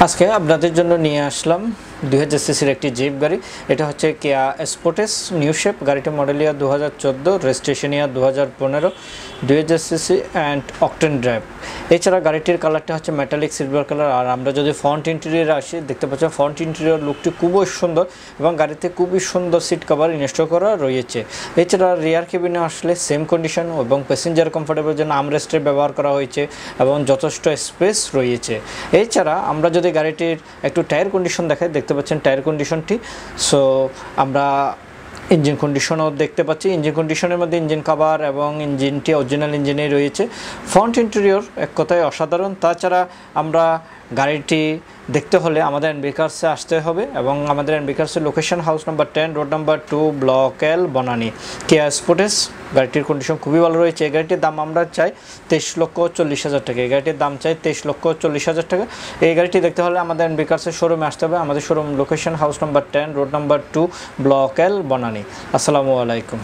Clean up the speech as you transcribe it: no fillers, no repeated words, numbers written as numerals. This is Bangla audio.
আজকে আপনাদের জন্য নিয়ে আসলাম 2000 সিসির একটি জিপ গাড়ি। এটা হচ্ছে কিয়া স্পোর্টেস নিউ শেপ। গাড়িটা model year 2014, registration year 2015, 2000 CC and octane drive. এছাড়া গাড়িটির কালারটা হচ্ছে মেটালিক সিলভার কালার। আর আমরা যদি ফ্রন্ট ইন্টেরিয়রে আসি, দেখতে পাচ্ছেন ফ্রন্ট ইন্টেরিয়র লুকটি খুবই সুন্দর এবং গাড়িতে খুবই সুন্দর সিট কভার ইনস্টল করা রয়েছে। এছাড়া রিয়ার কেবিনে আসলে সেম কন্ডিশন এবং প্যাসেঞ্জার কমফোর্টেবল জন্য আর্মরেস্টের ব্যবহার করা হয়েছে এবং যথেষ্ট স্পেস রয়েছে। এছাড়া আমরা যদি গাড়িটির একটু টায়ার কন্ডিশন দেখাই, দেখতে পাচ্ছেন টায়ার কন্ডিশনটি। সো আমরা ইঞ্জিন কন্ডিশনও দেখতে পাচ্ছি। ইঞ্জিন কন্ডিশনের মধ্যে ইঞ্জিন কভার এবং ইঞ্জিনটি অরিজিনাল ইঞ্জিনেই রয়েছে। ফ্রন্ট ইন্টেরিয়র এক কথায় অসাধারণ। তাছাড়া আমরা গাড়িটি দেখতে হলে আমাদের এনবি কার্সে আসতে হবে এবং আমাদের এনবি কার্সের location house number 10, road number 2, block L, Banani. Kia Sportage গাড়িটির কন্ডিশন খুবই ভালো রয়েছে। এই গাড়িটির দাম আমরা চাই 23,40,000 টাকা। এই গাড়িটির দাম চাই 23,40,000 টাকা। এই গাড়িটি দেখতে হলে আমাদের এনবি কার্সের শোরুমে আসতে হবে। আমাদের showroom location house number 10, road number 2, block L, Banani. আসসালামু আলাইকুম।